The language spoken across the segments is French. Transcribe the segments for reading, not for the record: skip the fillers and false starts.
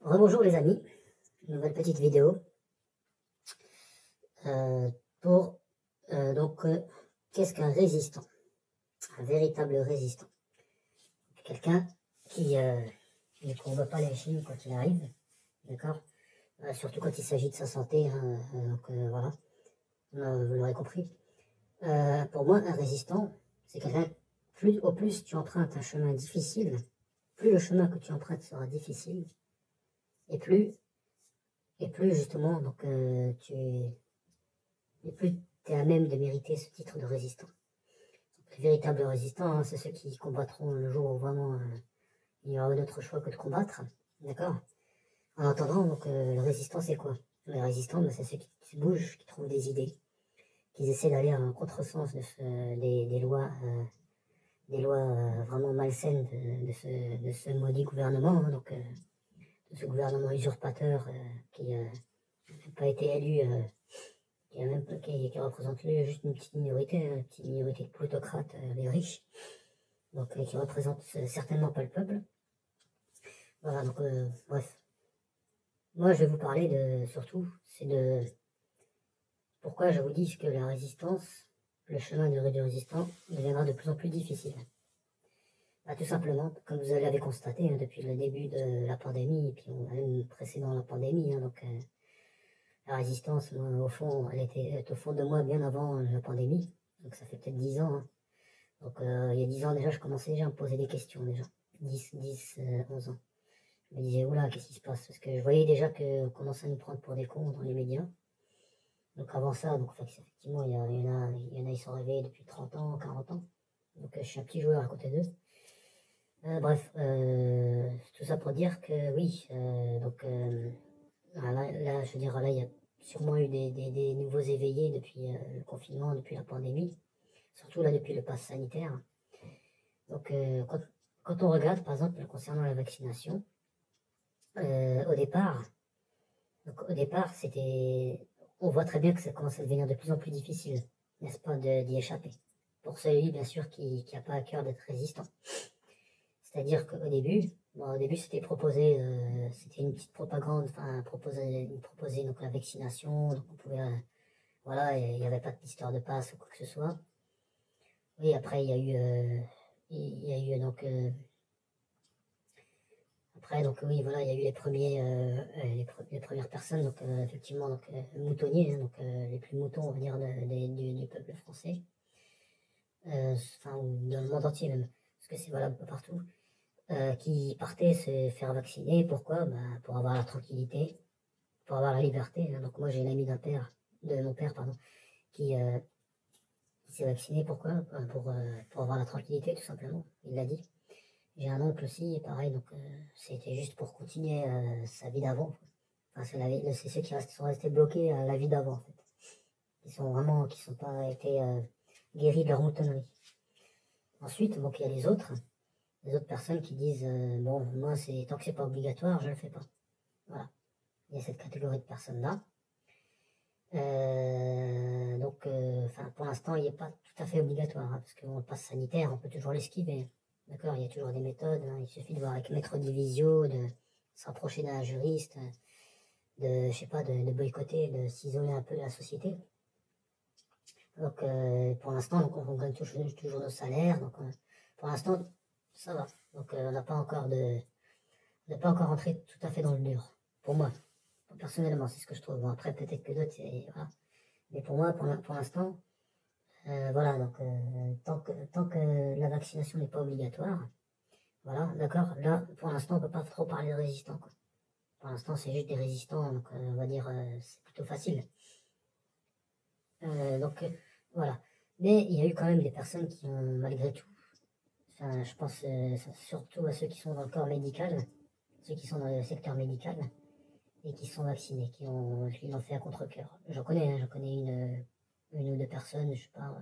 Rebonjour les amis, nouvelle petite vidéo pour qu'est-ce qu'un résistant? Un véritable résistant. Quelqu'un qui ne courbe pas les chines quand il arrive, d'accord, surtout quand il s'agit de sa santé, hein, voilà, vous l'aurez compris. Pour moi, un résistant, c'est quelqu'un, au plus tu empruntes un chemin difficile, plus le chemin que tu empruntes sera difficile, et plus justement, et plus tu es à même de mériter ce titre de résistant. Les véritables résistants, hein, c'est ceux qui combattront le jour où vraiment il n'y aura d'autre choix que de combattre. D'accord. En attendant, le résistant, c'est quoi? Les résistants, c'est ceux qui se bougent, qui trouvent des idées, qui essaient d'aller à un contresens des lois, vraiment malsaines de ce maudit gouvernement, hein, de ce gouvernement usurpateur qui n'a pas été élu. Qui représente juste une petite minorité, hein, une petite minorité de plutocrates, les riches, qui représente certainement pas le peuple. Voilà, bref. Moi, je vais vous parler surtout, c'est de pourquoi je vous dis que la résistance, le chemin du résistant, deviendra de plus en plus difficile. Bah, tout simplement, comme vous l'avez constaté, hein, depuis le début de la pandémie, et puis même précédant la pandémie, hein, la résistance, moi, au fond, elle était au fond de moi bien avant la pandémie. Donc ça fait peut-être 10 ans. Hein. Il y a 10 ans déjà, je commençais déjà à me poser des questions déjà. 11 ans. Je me disais, oula, qu'est-ce qui se passe? Parce que je voyais déjà qu'on commençait à nous prendre pour des cons dans les médias. Donc avant ça, effectivement, il y en a, ils sont réveillés depuis 30 ans, 40 ans. Donc je suis un petit joueur à côté d'eux. Bref, tout ça pour dire que oui, là, je veux dire, là, il y a sûrement eu des nouveaux éveillés depuis le confinement, depuis la pandémie, surtout là depuis le pass sanitaire. Donc, quand on regarde, par exemple, concernant la vaccination, au départ, on voit très bien que ça commence à devenir de plus en plus difficile, n'est-ce pas, d'y échapper. Pour celui, bien sûr, qui n'a pas à cœur d'être résistant. C'est-à-dire qu'au début, c'était proposé, c'était une petite propagande, enfin, proposer donc la vaccination, donc on pouvait, voilà, il n'y avait pas d'histoire de passe ou quoi que ce soit. Oui, après, il y a eu après, oui, voilà, il y a eu les premières personnes, effectivement, moutonniers, hein, les plus moutons, on va dire, du peuple français, enfin, ou dans le monde entier même, parce que c'est valable partout, qui partaient se faire vacciner. Pourquoi? Pour avoir la tranquillité, pour avoir la liberté. Hein. Donc moi, j'ai l'ami de mon père, pardon, qui s'est vacciné. Pourquoi? Pour avoir la tranquillité, tout simplement. Il l'a dit. J'ai un oncle aussi, pareil, c'était juste pour continuer sa vie d'avant. Enfin, c'est ceux qui sont restés bloqués à la vie d'avant, en fait. Qui sont pas été guéris de leur moutonnerie. Ensuite, il y a les autres personnes qui disent bon, moi, tant que c'est pas obligatoire, je le fais pas. Voilà. Il y a cette catégorie de personnes-là. Pour l'instant, il n'est pas tout à fait obligatoire, hein, parce que le passe sanitaire, on peut toujours l'esquiver. D'accord, il y a toujours des méthodes, hein, il suffit de voir avec Maître Divisio, de se rapprocher d'un juriste, de boycotter, de s'isoler un peu de la société. Donc pour l'instant, on gagne toujours nos salaires, pour l'instant, ça va. Donc on n'a pas encore entré tout à fait dans le dur, pour moi. Personnellement, c'est ce que je trouve. Bon, après, peut-être que d'autres, voilà. Mais pour moi, pour l'instant, voilà, tant que la vaccination n'est pas obligatoire, voilà, d'accord, là, pour l'instant, on peut pas trop parler de résistants, quoi. Pour l'instant, c'est juste des résistants, on va dire, c'est plutôt facile. Voilà. Mais il y a eu quand même des personnes qui ont, malgré tout, enfin, je pense surtout à ceux qui sont dans le corps médical, ceux qui sont dans le secteur médical, et qui sont vaccinés, qui l'ont fait à contre-cœur. J'en connais une ou deux personnes, je sais pas,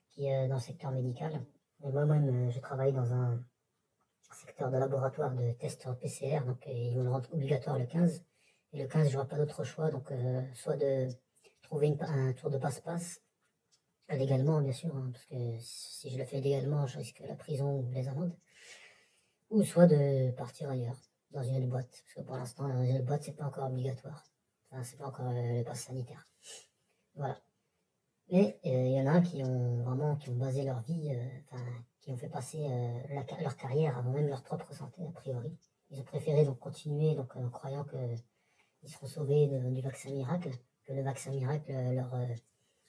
qui est dans le secteur médical. Et moi-même, je travaille dans un secteur de laboratoire de tests PCR, ils vont le rendre obligatoire le 15. Et le 15, j'aurai pas d'autre choix, soit de trouver un tour de passe-passe, légalement bien sûr, hein, parce que si je le fais légalement, je risque la prison ou les amendes, ou soit de partir ailleurs. dans une autre boîte. Parce que pour l'instant, dans une autre boîte, c'est pas encore obligatoire. Enfin, c'est pas encore le pass sanitaire. Voilà. Mais il y en a qui ont basé leur vie, qui ont fait passer leur carrière avant même leur propre santé, a priori. Ils ont préféré donc continuer en croyant qu'ils seront sauvés du vaccin miracle, que le vaccin miracle leur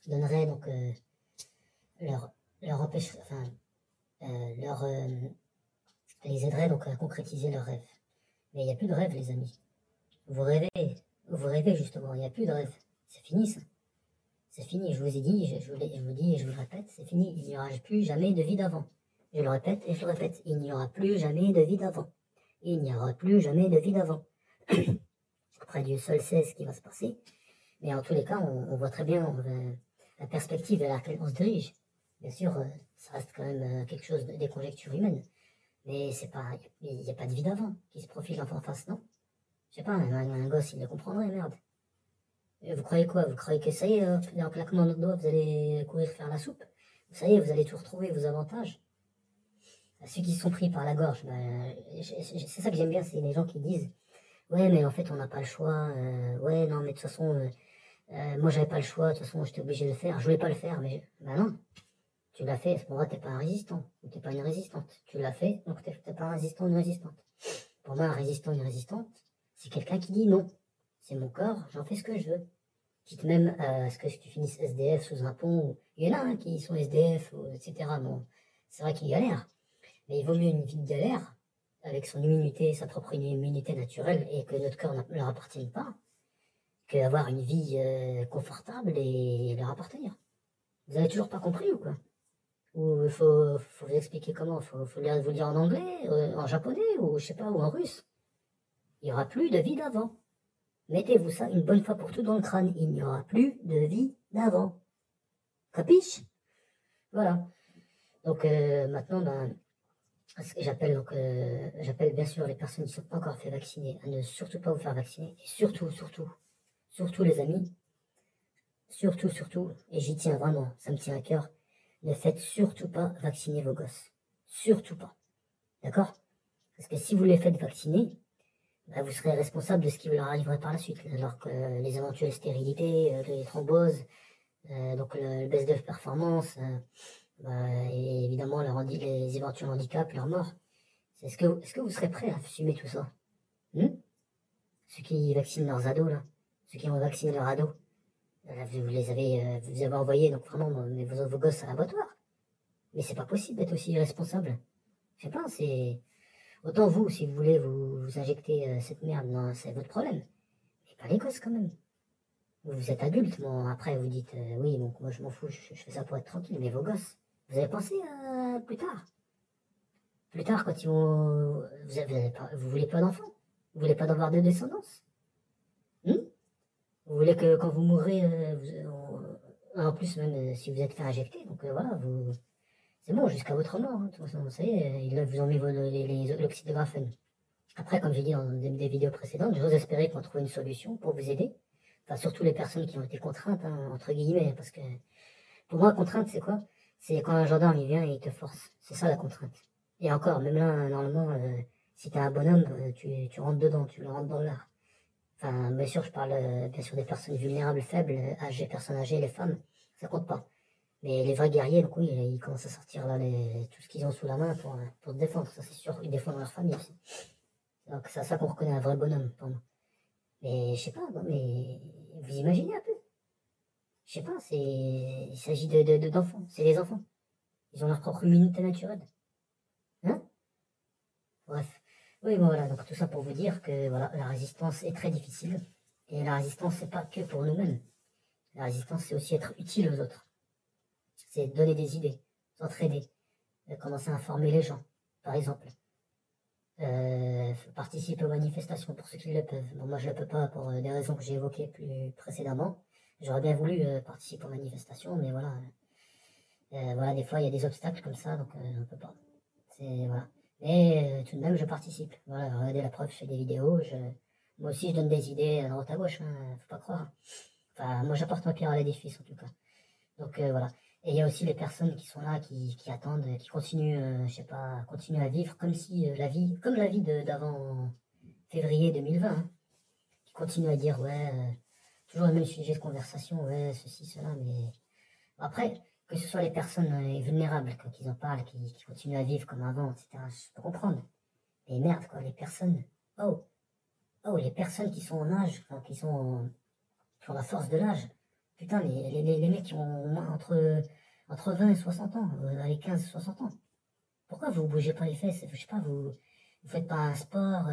donnerait donc leur empêcherait, leur les aiderait donc à concrétiser leurs rêves. Mais il n'y a plus de rêve, les amis. Vous rêvez justement, il n'y a plus de rêve. C'est fini ça. C'est fini, je vous ai dit, je vous dis et je vous le répète, c'est fini, il n'y aura plus jamais de vie d'avant. Je le répète et je le répète, il n'y aura plus jamais de vie d'avant. Il n'y aura plus jamais de vie d'avant. Après Dieu seul sait ce qui va se passer, mais en tous les cas, on voit très bien la perspective vers laquelle on se dirige. Bien sûr, ça reste quand même quelque chose des conjectures humaines, mais c'est pas, il n'y a pas de vie d'avant qui se profile en face, non? Je sais pas, un gosse, il le comprendrait, merde. Vous croyez quoi? Vous croyez que ça y est, en claquement de doigts, vous allez courir faire la soupe? Ça y est, vous allez tout retrouver, vos avantages. Ceux qui sont pris par la gorge, c'est ça que j'aime bien, c'est les gens qui disent ouais, mais en fait, on n'a pas le choix. Ouais, non, mais de toute façon, moi, j'avais pas le choix. De toute façon, j'étais obligé de le faire. Je voulais pas le faire, mais bah non. Tu l'as fait, pour moi, t'es pas un résistant. Ou t'es pas une résistante. Tu l'as fait, donc t'es pas un résistant ou une résistante. Pour moi, un résistant ou une résistante, c'est quelqu'un qui dit non. C'est mon corps, j'en fais ce que je veux. Quitte même à ce que tu finisses SDF sous un pont. Il y en a qui sont SDF, etc. Bon, c'est vrai qu'ils galèrent. Mais il vaut mieux une vie de galère, avec son immunité, sa propre immunité naturelle, et que notre corps ne leur appartienne pas, qu'avoir une vie confortable et leur appartenir. Vous avez toujours pas compris ou quoi? Ou il faut vous expliquer comment? Faut vous le dire en anglais, en japonais, ou je sais pas, ou en russe. Il n'y aura plus de vie d'avant. Mettez-vous ça une bonne fois pour toutes dans le crâne. Il n'y aura plus de vie d'avant. Capiche? Voilà. Donc maintenant, j'appelle bien sûr les personnes qui ne sont pas encore fait vacciner à ne surtout pas vous faire vacciner. Et surtout les amis, surtout, et j'y tiens vraiment, ça me tient à cœur, ne faites surtout pas vacciner vos gosses. Surtout pas. D'accord? Parce que si vous les faites vacciner, bah, vous serez responsable de ce qui leur arriverait par la suite. Alors que les éventuelles stérilités, les thromboses, donc le baisse de performance, et évidemment les éventuels handicaps, leur mort. Est-ce que vous serez prêt à assumer tout ça? Ceux qui vaccinent leurs ados, là, ceux qui ont vacciné leurs ados, là, vous avez envoyé donc vraiment vos gosses à l'abattoir. Mais c'est pas possible d'être aussi irresponsable. Je sais pas, c'est... Autant vous, si vous voulez vous injecter cette merde, non, c'est votre problème. Mais pas les gosses quand même. Vous êtes adulte, bon, après vous dites, oui, donc moi je m'en fous, je fais ça pour être tranquille, mais vos gosses, vous avez pensé plus tard. Plus tard, quand ils vont... Vous voulez pas d'enfants? Vous voulez pas d'avoir de descendance? Vous voulez que quand vous mourrez, en plus même si vous êtes fait injecter, donc voilà, c'est bon jusqu'à votre mort, hein, de toute façon, ça y est, ils vous ont mis l'oxyde de graphène. Après, comme j'ai dit dans des vidéos précédentes, j'ose espérer qu'on trouve une solution pour vous aider. Enfin, surtout les personnes qui ont été contraintes, hein, entre guillemets, parce que pour moi, contrainte, c'est quoi? C'est quand un gendarme il vient et il te force. C'est ça la contrainte. Et encore, même là, normalement, si t'es un bonhomme, tu rentres dedans, tu le rentres dans l'art. Enfin, bien sûr, je parle bien sûr des personnes vulnérables, faibles, âgées, personnes âgées, les femmes, ça compte pas. Mais les vrais guerriers, donc oui, ils commencent à sortir là tout ce qu'ils ont sous la main pour se défendre, ça c'est sûr, ils défendent leur famille aussi. Donc c'est ça qu'on reconnaît un vrai bonhomme pour moi. Mais je sais pas, mais vous imaginez un peu? Je sais pas, il s'agit d'enfants, c'est les enfants. Ils ont leur propre immunité naturelle. Hein? Bref. Oui, bon, voilà, donc tout ça pour vous dire que voilà, la résistance est très difficile. Et la résistance, c'est pas que pour nous-mêmes. La résistance, c'est aussi être utile aux autres. C'est donner des idées, s'entraider, commencer à informer les gens, par exemple. Participer aux manifestations pour ceux qui le peuvent. Bon, moi, je le peux pas pour des raisons que j'ai évoquées plus précédemment. J'aurais bien voulu participer aux manifestations, mais voilà. Voilà, des fois, il y a des obstacles comme ça, donc on peut pas. Voilà. Mais tout de même, je participe. Voilà, regardez la preuve, je fais des vidéos. Moi aussi, je donne des idées à droite à gauche, hein, faut pas croire. Enfin, moi, j'apporte ma pierre à l'édifice, en tout cas. Donc voilà. Et il y a aussi les personnes qui sont là, qui attendent, qui continuent, je sais pas, continuent à vivre comme si comme la vie d'avant, février 2020, hein, qui continuent à dire, ouais, toujours le même sujet de conversation, ouais, ceci, cela, mais après, que ce soit les personnes vulnérables, quoi, qui en parlent, qui continuent à vivre comme avant, etc., je peux comprendre. Mais merde, quoi, les personnes, oh, les personnes qui sont en âge, enfin, qui ont la force de l'âge, putain, les mecs qui ont au moins entre 20 et 60 ans, dans les 15-60 ans, pourquoi vous bougez pas les fesses? Je sais pas, vous faites pas un sport,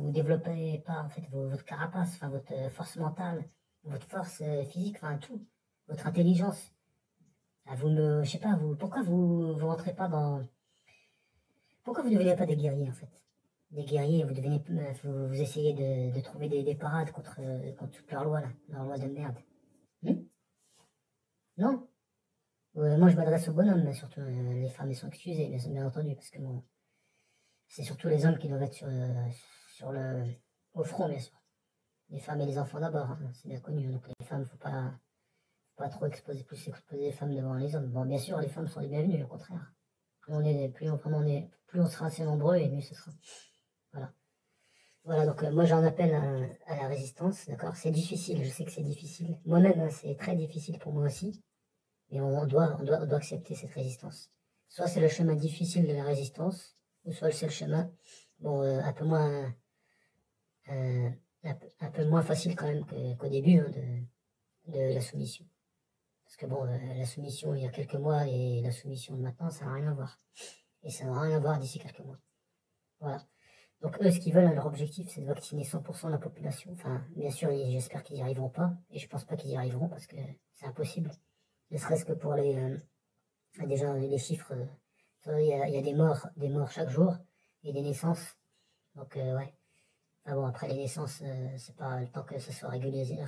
vous développez pas en fait votre carapace, enfin votre force mentale, votre force physique, enfin tout, votre intelligence. Ah, je sais pas, pourquoi vous rentrez pas pourquoi vous devenez pas des guerriers en fait? Des guerriers, vous essayez de trouver des parades contre toutes leurs lois là, leurs lois de merde. Hmm. Non? Moi je m'adresse aux bonhommes, mais surtout les femmes elles sont excusées, bien entendu, parce que bon, c'est surtout les hommes qui doivent être au front, bien sûr. Les femmes et les enfants d'abord, hein, c'est bien connu. Donc les femmes, faut pas trop plus exposer les femmes devant les hommes. Bon, bien sûr, les femmes sont les bienvenues, au contraire. Plus on sera assez nombreux et mieux ce sera. Voilà. Voilà, donc moi j'en appelle à la résistance, d'accord? C'est difficile, je sais que c'est difficile. Moi-même, hein, c'est très difficile pour moi aussi. Mais on doit accepter cette résistance. Soit c'est le chemin difficile de la résistance, ou soit c'est le chemin, bon, euh, un peu moins facile quand même qu'au début hein, de la soumission. Parce que bon, la soumission il y a quelques mois et la soumission de maintenant, ça n'a rien à voir. Et ça n'aura rien à voir d'ici quelques mois. Voilà. Donc eux, ce qu'ils veulent, leur objectif, c'est de vacciner 100% de la population. Enfin, bien sûr, j'espère qu'ils n'y arriveront pas. Et je pense pas qu'ils y arriveront parce que c'est impossible. Ne serait-ce que pour déjà les chiffres. Il y a des morts chaque jour et des naissances. Donc ouais. Enfin bon, après les naissances, c'est pas le temps que ça soit régularisé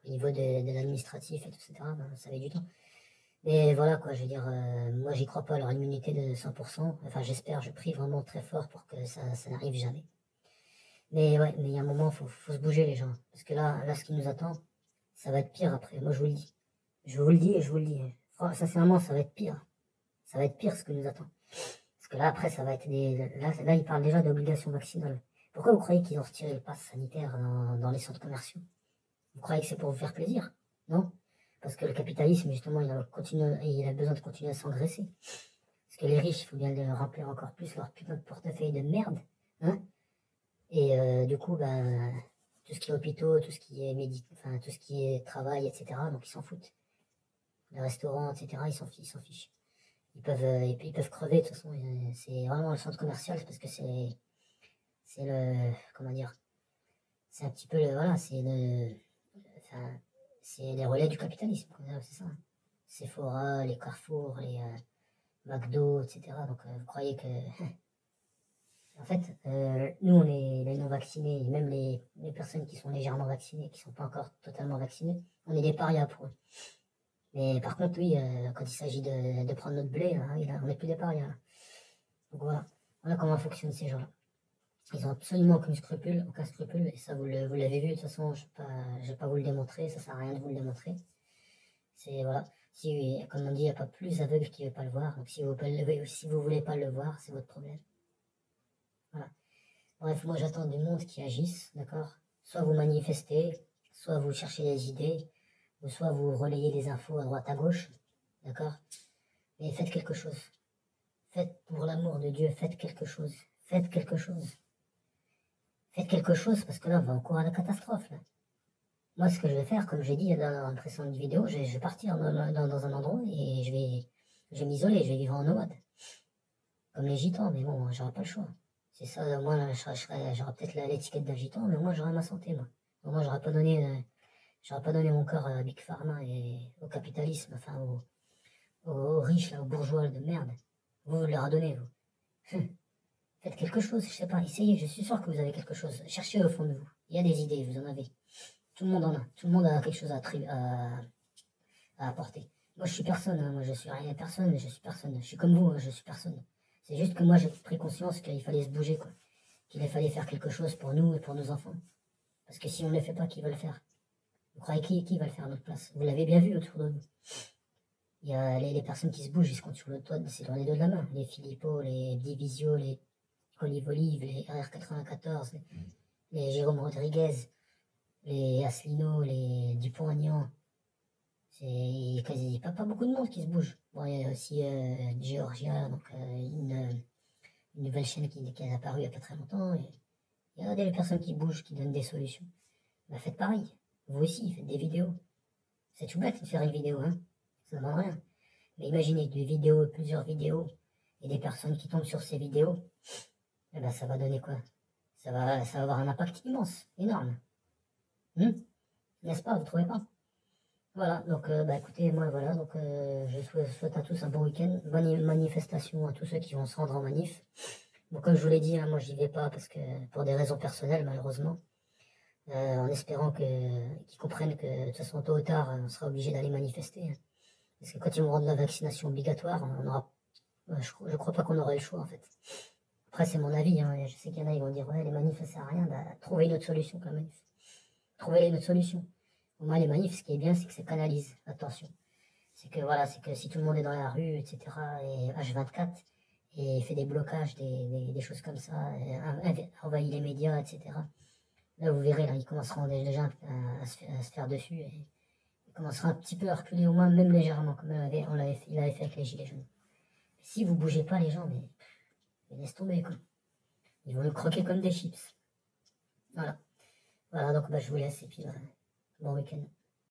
au niveau de l'administratif et tout, etc. Ben, ça met du temps. Mais voilà quoi, je veux dire, moi j'y crois pas à leur immunité de 100%. Enfin j'espère, je prie vraiment très fort pour que ça n'arrive jamais. Mais ouais, mais il y a un moment, faut se bouger les gens. Parce que là, ce qui nous attend, ça va être pire après. Moi je vous le dis. Je vous le dis et je vous le dis. Sincèrement, ça va être pire. Ça va être pire ce que nous attend. Parce que là, après, ça va être Là, ils parlent déjà d'obligation vaccinale. Pourquoi vous croyez qu'ils ont retiré le pass sanitaire dans les centres commerciaux? Vous croyez que c'est pour vous faire plaisir? Non? Parce que le capitalisme, justement, il a besoin de continuer à s'engraisser. Parce que les riches, il faut bien leur remplir encore plus leur putain de portefeuille de merde. Hein? Et du coup, ben, tout ce qui est hôpitaux, tout ce qui est enfin, tout ce qui est travail, etc., donc ils s'en foutent. Les restaurants, etc., ils s'en fichent. Ils peuvent crever, de toute façon. C'est vraiment le centre commercial, c'est parce que comment dire, c'est un petit peu voilà, enfin, c'est les relais du capitalisme, c'est ça. Sephora, les Carrefour, les McDo, etc. Donc vous croyez que, en fait, nous on est les non vaccinés, et même les personnes qui sont légèrement vaccinées, qui sont pas encore totalement vaccinées, on est des parias pour eux. Mais par contre, oui, quand il s'agit de prendre notre blé, hein, on n'est plus des parias. Donc voilà comment fonctionnent ces gens-là. Ils ont absolument aucun scrupule, et ça vous l'avez vu, de toute façon, je vais pas vous le démontrer, ça sert à rien de vous le démontrer. C'est, voilà, comme on dit, il n'y a pas plus aveugle qui ne veut pas le voir, donc si vous voulez pas le voir, c'est votre problème. Voilà. Bref, moi j'attends du monde qui agisse, d'accord? Soit vous manifestez, soit vous cherchez des idées, ou soit vous relayez les infos à droite à gauche, d'accord? Mais faites quelque chose. Faites, pour l'amour de Dieu, faites quelque chose. Faites quelque chose. Faites quelque chose parce que là, on va en cours à la catastrophe. Là. Moi, ce que je vais faire, comme j'ai dit dans une précédente vidéo, je vais partir dans un endroit et je vais m'isoler, je vais vivre en nomade. Comme les gitans, mais bon, j'aurai pas le choix. C'est ça, moi, j'aurai peut-être l'étiquette d'un gitan, mais moi, j'aurai ma santé, moi. Moi, j'aurais pas donné mon corps à Big Pharma et au capitalisme, enfin, aux riches, là, aux bourgeois de merde. Vous leur donnez, vous. Faites quelque chose, je sais pas, essayez, je suis sûr que vous avez quelque chose. Cherchez au fond de vous. Il y a des idées, vous en avez. Tout le monde en a. Tout le monde a quelque chose à apporter. Moi, je suis personne, hein. Moi, je suis rien, personne, je suis personne. Je suis comme vous, hein, je suis personne. C'est juste que moi, j'ai pris conscience qu'il fallait se bouger, quoi. Qu'il fallait faire quelque chose pour nous et pour nos enfants. Parce que si on ne le fait pas, qui va le faire? Vous croyez qui va le faire à notre place? Vous l'avez bien vu autour de vous. Il y a les personnes qui se bougent, ils se comptent sur le doigt, c'est dans les deux de la main. Les Philippot, les Divisio, les Olive Olive, les RR94, les Jérôme Rodriguez, les Asselineau, les Dupont-Aignan. C'est quasi pas beaucoup de monde qui se bouge. Bon, il y a aussi Georgia, donc une nouvelle chaîne qui est apparue il y a pas très longtemps. Et il y a des personnes qui bougent, qui donnent des solutions. Bah, faites pareil. Vous aussi, faites des vidéos. C'est tout bête de faire une vidéo, hein. Ça ne demande rien. Mais imaginez des vidéos, plusieurs vidéos, et des personnes qui tombent sur ces vidéos. Eh ben, ça va donner quoi? Ça va avoir un impact immense, énorme. N'est-ce pas, vous trouvez pas? Voilà, donc bah écoutez, moi voilà, donc je souhaite à tous un bon week-end, bonne manifestation à tous ceux qui vont se rendre en manif. Bon, comme je vous l'ai dit, hein, moi j'y vais pas parce que pour des raisons personnelles malheureusement, en espérant qu'ils comprennent que de toute façon tôt ou tard on sera obligé d'aller manifester. Hein. Parce que quand ils vont rendre la vaccination obligatoire, on aura, je crois pas qu'on aura le choix en fait. Après c'est mon avis, hein, je sais qu'il y en a, ils vont dire ouais les manifs ça sert à rien, bah trouvez une autre solution que la manif. Trouvez une autre solution. Au moins les manifs, ce qui est bien, c'est que ça canalise. Attention. C'est que voilà, c'est que si tout le monde est dans la rue, etc., et H24, et fait des blocages, des choses comme ça, et envahit les médias, etc., là vous verrez, là, ils commenceront déjà à se faire dessus, et ils commenceront un petit peu à reculer, au moins même légèrement, comme il avait fait avec les Gilets jaunes. Si vous bougez pas les gens, mais laisse tomber, quoi. Ils vont nous croquer comme des chips. Voilà. Voilà, donc bah, je vous laisse, et puis bon week-end.